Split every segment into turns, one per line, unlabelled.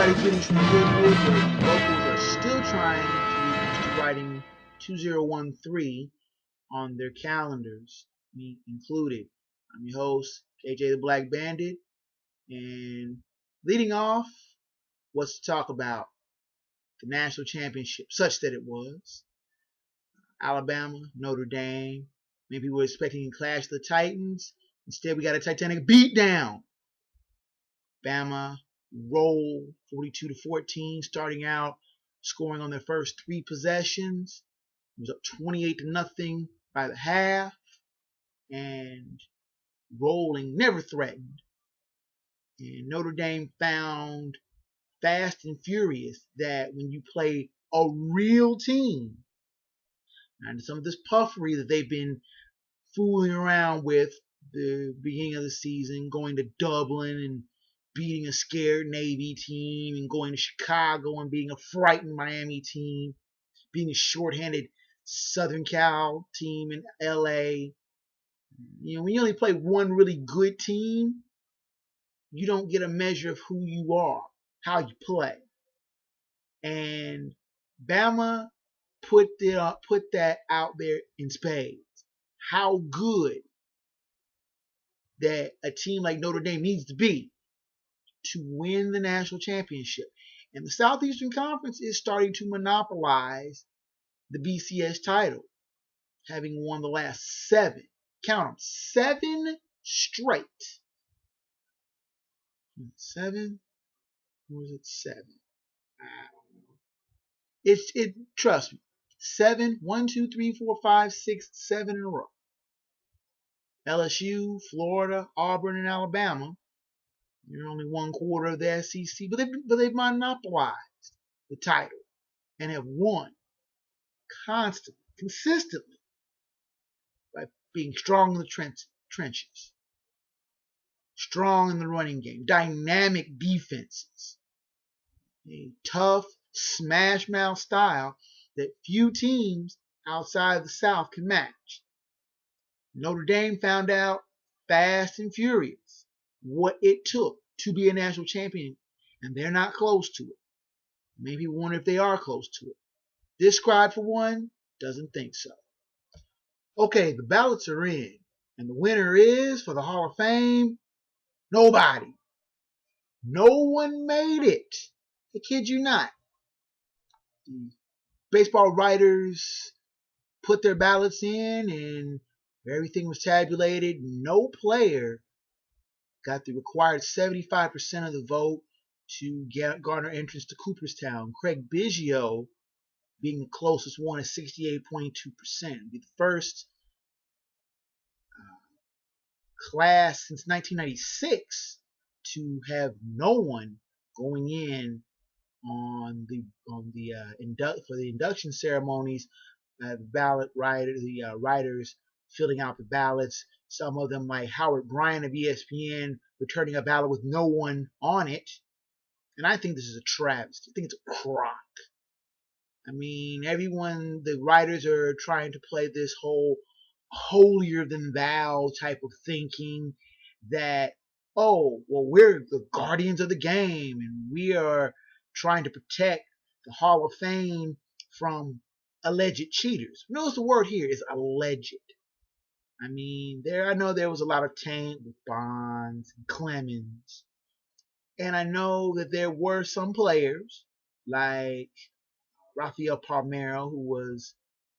everybody's finished from Hoodwood, but locals are still trying to keep writing 2013 on their calendars, me included. I'm your host, KJ the Black Bandit, and leading off, what's to talk about? The national championship, such that it was. Alabama, Notre Dame. Maybe we were expecting a clash of the Titans. Instead, we got a Titanic beatdown. Bama roll 42-14, starting out scoring on their first 3 possessions. It was up 28-0 by the half, and rolling, never threatened. And Notre Dame found fast and furious that when you play a real team, and some of this puffery that they've been fooling around with the beginning of the season, going to Dublin and beating a scared Navy team, and going to Chicago and being a frightened Miami team, being a shorthanded Southern Cal team in LA. You know, when you only play one really good team, you don't get a measure of who you are, how you play. And Bama put that out there in spades. How good that a team like Notre Dame needs to be to win the national championship. And the Southeastern Conference is starting to monopolize the BCS title, having won the last 7. Count them, 7 straight. 7? Or was it 7? I don't know. Trust me. 7, 1, 2, 3, 4, 5, 6, 7 in a row. LSU, Florida, Auburn, and Alabama. You're only 1/4 of the SEC, but they've monopolized the title and have won constantly, consistently, by being strong in the trenches, strong in the running game, dynamic defenses, a tough smash mouth style that few teams outside the South can match. Notre Dame found out fast and furious what it took to be a national champion, and they're not close to it. Maybe wonder if they are close to it. This squad, for one, doesn't think so. Okay, the ballots are in, and the winner is, for the Hall of Fame, nobody. No one made it. I kid you not. The baseball writers put their ballots in, and everything was tabulated. No player got the required 75% of the vote to garner entrance to Cooperstown. Craig Biggio being the closest one at 68.2%. Be the first class since 1996 to have no one going in for the induction ceremonies. The writers filling out the ballots. Some of them, like Howard Bryan of ESPN, returning a ballot with no one on it. And I think this is a travesty. I think it's a crock. I mean, the writers are trying to play this whole holier than thou type of thinking that, oh, well, we're the guardians of the game and we are trying to protect the Hall of Fame from alleged cheaters. Notice the word here is alleged. I mean, I know there was a lot of taint with Bonds and Clemens. And I know that there were some players like Rafael Palmeiro, who was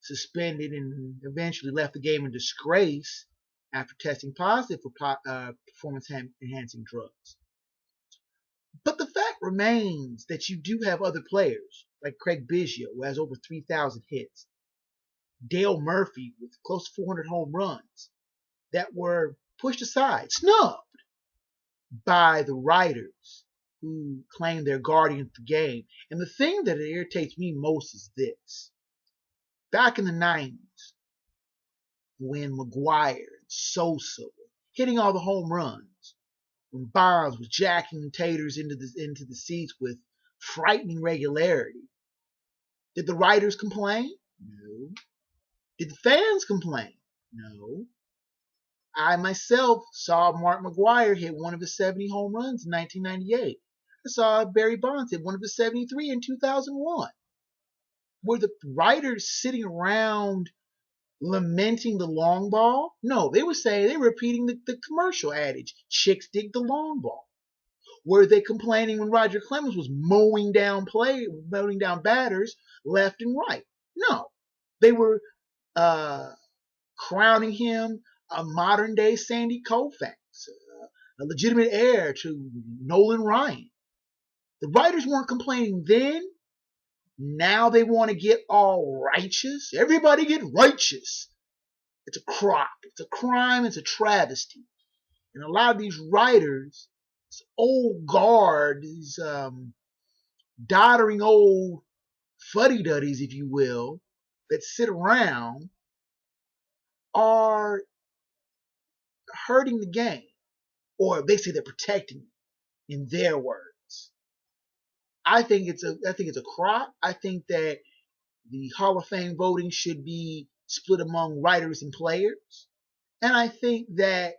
suspended and eventually left the game in disgrace after testing positive for performance-enhancing drugs. But the fact remains that you do have other players, like Craig Biggio, who has over 3,000 hits, Dale Murphy with close to 400 home runs, that were pushed aside, snubbed by the writers who claim they're guardians of the game. And the thing that irritates me most is this. Back in the 90s, when McGuire and Sosa were hitting all the home runs, when Bonds was jacking taters into the seats with frightening regularity, did the writers complain? No. Did the fans complain? No. I myself saw Mark McGuire hit one of his 70 home runs in 1998. I saw Barry Bonds hit one of the 73 in 2001. Were the writers sitting around lamenting the long ball? No, they were saying, they were repeating the commercial adage, chicks dig the long ball. Were they complaining when Roger Clemens was mowing down batters left and right? No. They were crowning him a modern day Sandy Koufax, a legitimate heir to Nolan Ryan. The writers weren't complaining then. Now they want to get all righteous. Everybody get righteous. It's a crop. It's a crime. It's a travesty. And a lot of these writers, this old guard, these doddering old fuddy-duddies, if you will, that sit around are hurting the game. Or they say they're protecting it, in their words. I think it's a crop. I think that the Hall of Fame voting should be split among writers and players. And I think that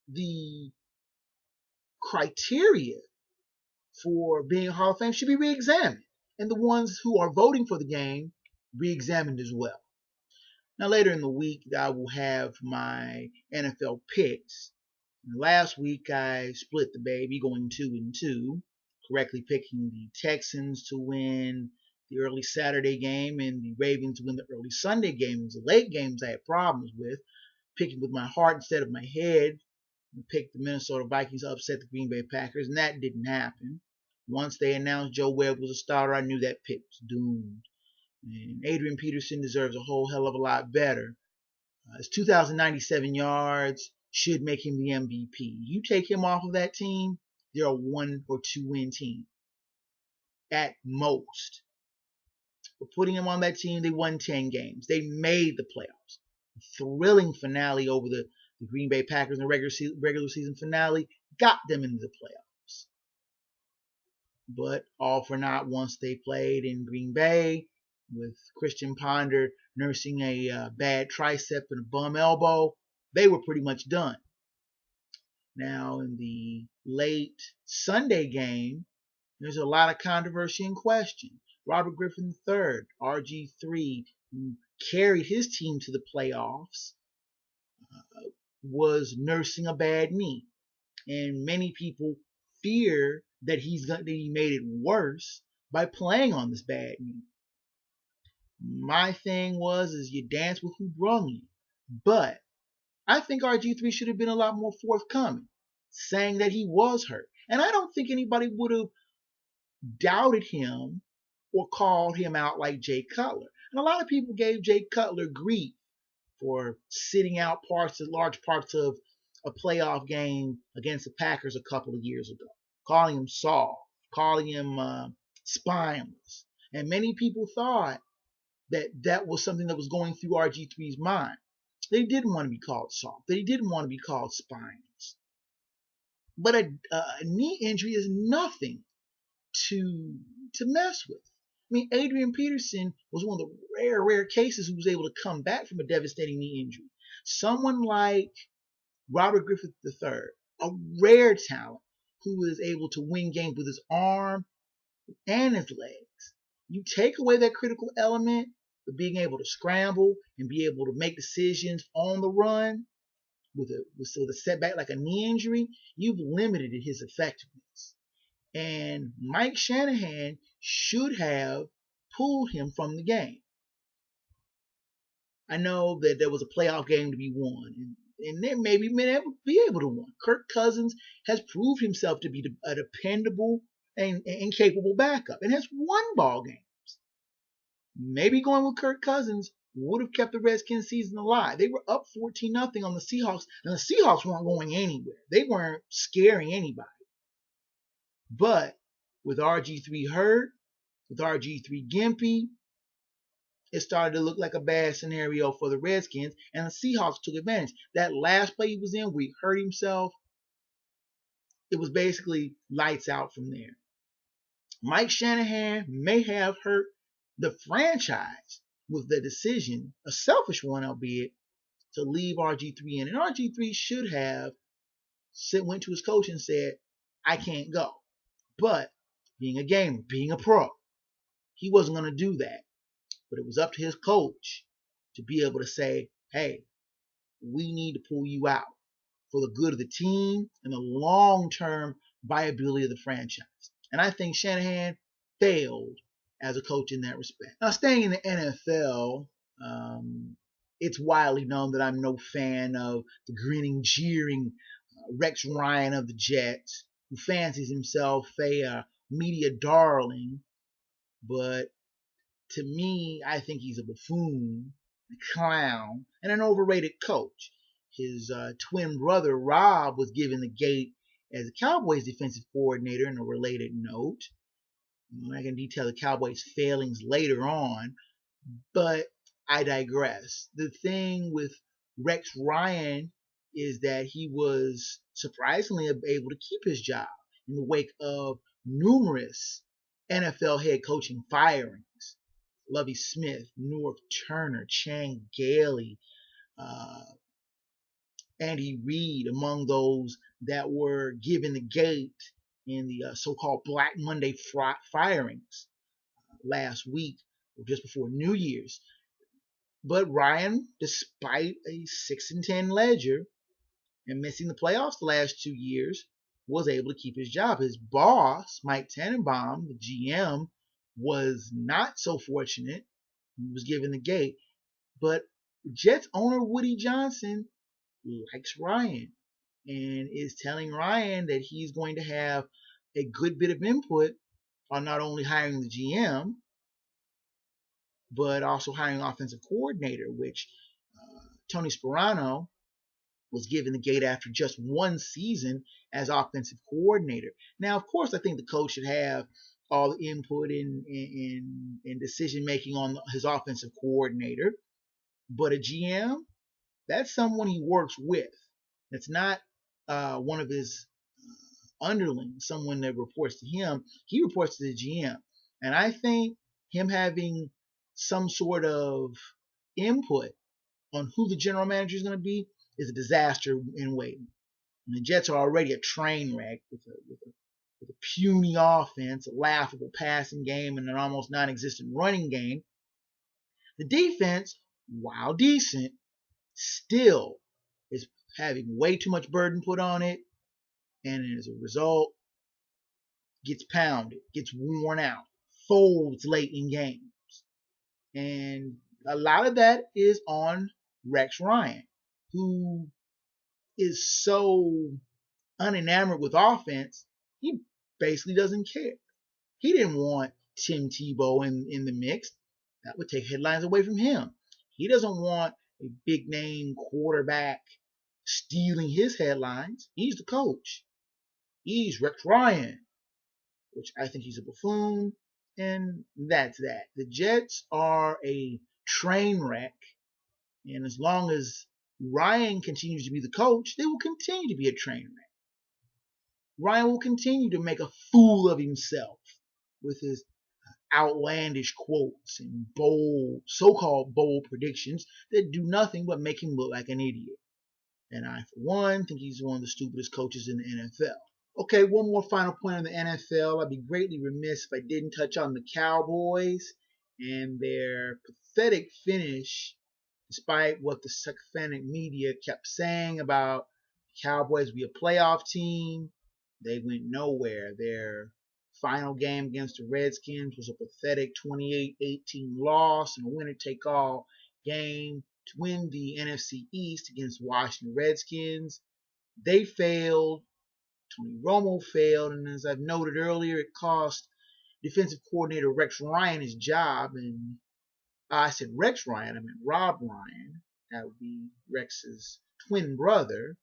the criteria for being a Hall of Fame should be re-examined. And the ones who are voting for the game re-examined as well. Now later in the week, I will have my NFL picks. Last week, I split the baby, going 2-2, correctly picking the Texans to win the early Saturday game and the Ravens to win the early Sunday game. It was the late games I had problems with, picking with my heart instead of my head. I picked the Minnesota Vikings to upset the Green Bay Packers, and that didn't happen. Once they announced Joe Webb was a starter, I knew that pick was doomed. And Adrian Peterson deserves a whole hell of a lot better. His 2,097 yards should make him the MVP. You take him off of that team, they're a 1 or 2 win team at most. But putting him on that team, they won 10 games. They made the playoffs. A thrilling finale over the Green Bay Packers in the regular season finale got them into the playoffs. But all for naught once they played in Green Bay with Christian Ponder nursing a bad tricep and a bum elbow. They were pretty much done. Now, in the late Sunday game, there's a lot of controversy and question. Robert Griffin III, RG3, who carried his team to the playoffs, was nursing a bad knee. And many people fear that he made it worse by playing on this bad knee. My thing is you dance with who brung you. But I think RG3 should have been a lot more forthcoming, saying that he was hurt. And I don't think anybody would have doubted him or called him out like Jay Cutler. And a lot of people gave Jay Cutler grief for sitting out large parts of a playoff game against the Packers a couple of years ago, calling him soft, calling him spineless. And many people thought that was something that was going through RG3's mind. They didn't want to be called soft. They didn't want to be called spineless. But a knee injury is nothing to mess with. I mean, Adrian Peterson was one of the rare cases who was able to come back from a devastating knee injury. Someone like Robert Griffin III, a rare talent who is able to win games with his arm and his legs. You take away that critical element of being able to scramble and be able to make decisions on the run with a setback like a knee injury, you've limited his effectiveness. And Mike Shanahan should have pulled him from the game. I know that there was a playoff game to be won, and they maybe be able to win. Kirk Cousins has proved himself to be a dependable and capable backup and has won ball games. Maybe going with Kirk Cousins would have kept the Redskins season alive. They were up 14-0 on the Seahawks, and the Seahawks weren't going anywhere. They weren't scaring anybody. But with RG3 hurt, with RG3 gimpy, it started to look like a bad scenario for the Redskins, and the Seahawks took advantage. That last play he was in where he hurt himself, it was basically lights out from there. Mike Shanahan may have hurt the franchise with the decision, a selfish one albeit, to leave RG3 in. And RG3 should have went to his coach and said, I can't go. But being a gamer, being a pro. He wasn't going to do that. But it was up to his coach to be able to say, hey, we need to pull you out for the good of the team and the long-term viability of the franchise. And I think Shanahan failed as a coach in that respect. Now, staying in the NFL, it's widely known that I'm no fan of the grinning, jeering Rex Ryan of the Jets, who fancies himself a media darling, but to me, I think he's a buffoon, a clown, and an overrated coach. His twin brother, Rob, was given the gate as a Cowboys defensive coordinator in a related note. I can detail the Cowboys' failings later on, but I digress. The thing with Rex Ryan is that he was surprisingly able to keep his job in the wake of numerous NFL head coaching firings. Lovie Smith, Norv Turner, Chan Gailey, Andy Reid, among those that were given the gate in the so-called Black Monday firings last week or just before New Year's. But Ryan, despite a 6-10 ledger and missing the playoffs the last 2 years, was able to keep his job. His boss, Mike Tannenbaum, the GM, was not so fortunate. He was given the gate. But Jets owner Woody Johnson likes Ryan and is telling Ryan that he's going to have a good bit of input on not only hiring the GM, but also hiring an offensive coordinator, which Tony Sparano was given the gate after just 1 season as offensive coordinator. Now, of course, I think the coach should have all the input in decision making on his offensive coordinator, but a GM, that's someone he works with. It's not one of his underlings, someone that reports to him. He reports to the GM. And I think him having some sort of input on who the general manager is going to be is a disaster in waiting. And the Jets are already a train wreck with a puny offense, a laughable passing game, and an almost non-existent running game. The defense, while decent, still is having way too much burden put on it, and as a result, gets pounded, gets worn out, folds late in games. And a lot of that is on Rex Ryan, who is so unenamored with offense, he basically doesn't care. He didn't want Tim Tebow in the mix. That would take headlines away from him. He doesn't want a big name quarterback stealing his headlines. He's the coach. He's Rex Ryan, which I think he's a buffoon, and that's that. The Jets are a train wreck, and as long as Ryan continues to be the coach, they will continue to be a train wreck. Ryan will continue to make a fool of himself with his outlandish quotes and bold, so-called bold predictions that do nothing but make him look like an idiot. And I, for one, think he's one of the stupidest coaches in the NFL. Okay, one more final point on the NFL. I'd be greatly remiss if I didn't touch on the Cowboys and their pathetic finish, despite what the sycophantic media kept saying about the Cowboys be a playoff team. They went nowhere. Their final game against the Redskins was a pathetic 28-18 loss and a winner-take-all game to win the NFC East against the Washington Redskins. They failed. Tony Romo failed, and as I've noted earlier, it cost defensive coordinator Rex Ryan his job. And I said Rex Ryan, I meant Rob Ryan. That would be Rex's twin brother.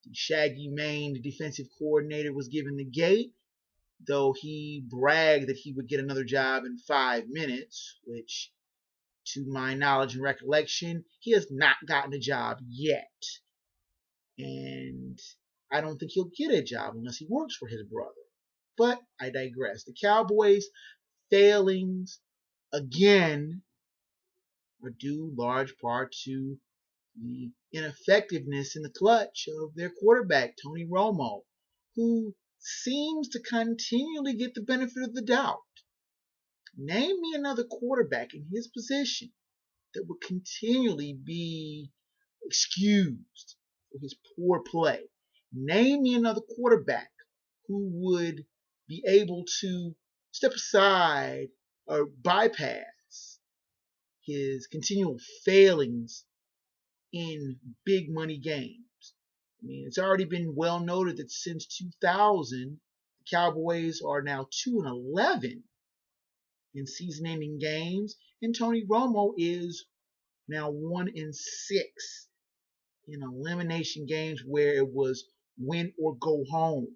The shaggy-maned defensive coordinator was given the gate, though he bragged that he would get another job in 5 minutes, which, to my knowledge and recollection, he has not gotten a job yet. And I don't think he'll get a job unless he works for his brother. But I digress. The Cowboys' failings, again, are due large part to the ineffectiveness in the clutch of their quarterback, Tony Romo, who seems to continually get the benefit of the doubt. Name me another quarterback in his position that would continually be excused for his poor play. Name me another quarterback who would be able to step aside or bypass his continual failings in big money games. I mean, it's already been well noted that since 2000, the Cowboys are now 2-11 in season-ending games, and Tony Romo is now 1-6 in elimination games where it was win or go home.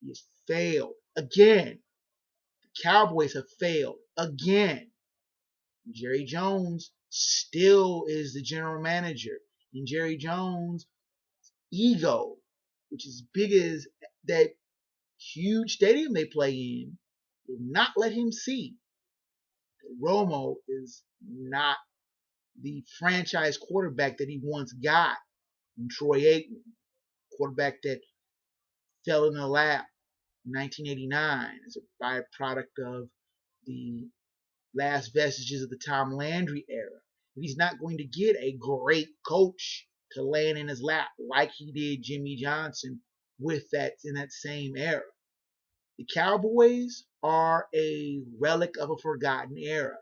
He has failed again. The Cowboys have failed again. Jerry Jones still is the general manager, and Jerry Jones' ego, which is as big as that huge stadium they play in, will not let him see that Romo is not the franchise quarterback that he once got from Troy Aikman, quarterback that fell in the lap in 1989 as a byproduct of the last vestiges of the Tom Landry era. And he's not going to get a great coach to land in his lap like he did Jimmy Johnson with that in that same era. The Cowboys are a relic of a forgotten era,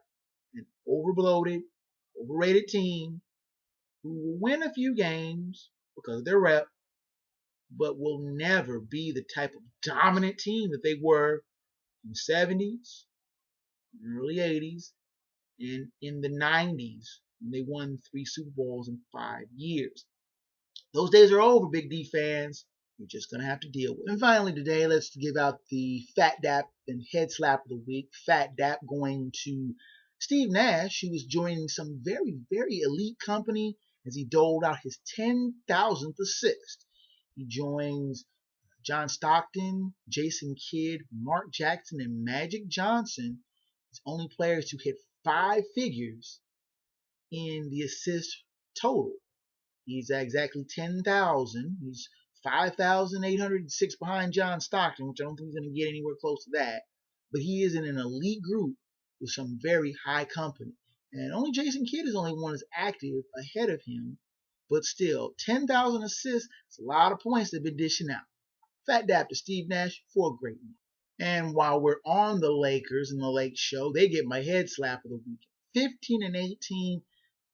an overbloated, overrated team who will win a few games because of their rep, but will never be the type of dominant team that they were in the 70s, early 80s, and in the 90s when they won 3 Super Bowls in 5 years. Those days are over, Big D fans. You're just going to have to deal with it. And finally today, let's give out the Fat Dap and Head Slap of the Week. Fat Dap going to Steve Nash, who was joining some very, very elite company as he doled out his 10,000th assist. He joins John Stockton, Jason Kidd, Mark Jackson, and Magic Johnson as only players to hit 5 figures in the assist total. He's at exactly 10,000. He's 5,806 behind John Stockton, which I don't think he's going to get anywhere close to that. But he is in an elite group with some very high company. And only Jason Kidd is the only one that's active ahead of him. But still, 10,000 assists, it's a lot of points they've been dishing out. Fat Dap to Steve Nash for a great one. And while we're on the Lakers and the Lake Show, they get my head slap of the week. 15-18,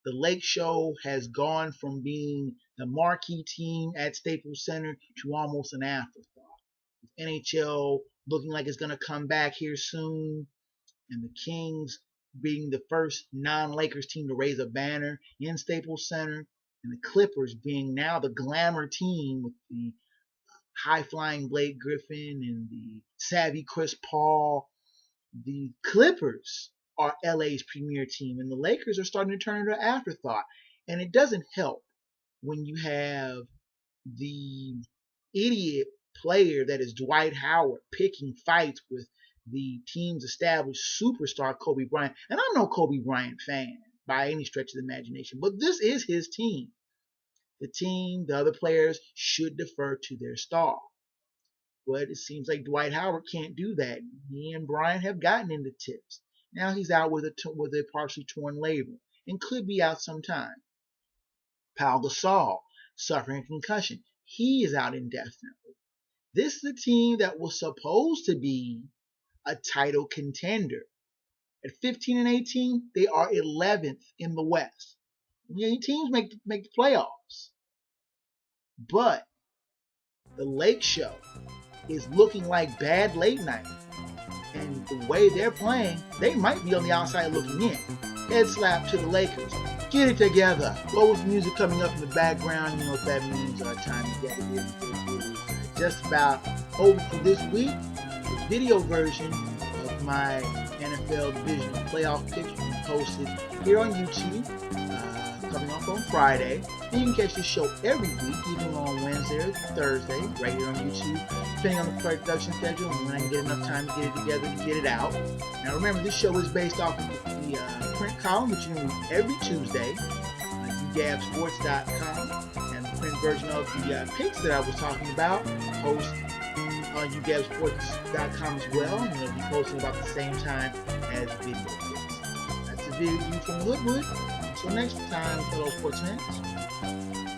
the Lake Show has gone from being the marquee team at Staples Center to almost an afterthought. With NHL looking like it's going to come back here soon, and the Kings being the first non-Lakers team to raise a banner in Staples Center, and the Clippers being now the glamour team with the high-flying Blake Griffin and the savvy Chris Paul. The Clippers are LA's premier team, and the Lakers are starting to turn into an afterthought. And it doesn't help when you have the idiot player that is Dwight Howard picking fights with the team's established superstar Kobe Bryant. And I'm no Kobe Bryant fan by any stretch of the imagination, but this is his team. The team, the other players should defer to their star. But it seems like Dwight Howard can't do that. He and Bryant have gotten into tips. Now he's out with a partially torn label and could be out sometime. Pau Gasol suffering a concussion. He is out indefinitely. This is a team that was supposed to be a title contender. At 15-18, they are 11th in the West. Teams make the playoffs. But the Lake Show is looking like bad late night. And the way they're playing, they might be on the outside looking in. Head slap to the Lakers. Get it together. Well, with music coming up in the background, you know what that means. Our time together here is just about over for this week. The video version of my NFL Division Playoff picks will be posted here on YouTube, coming up on Friday. And you can catch this show every week, even on Wednesday or Thursday, right here on YouTube, depending on the production schedule and when I can get enough time to get it together to get it out. Now remember, this show is based off of the print column, which you can read every Tuesday on UGABsports.com, and the print version of the picks that I was talking about post on ugabsports.com as well, and it'll be posting about the same time as video clips. That's a view from Hoodwood. Until next time, fellow sports fans.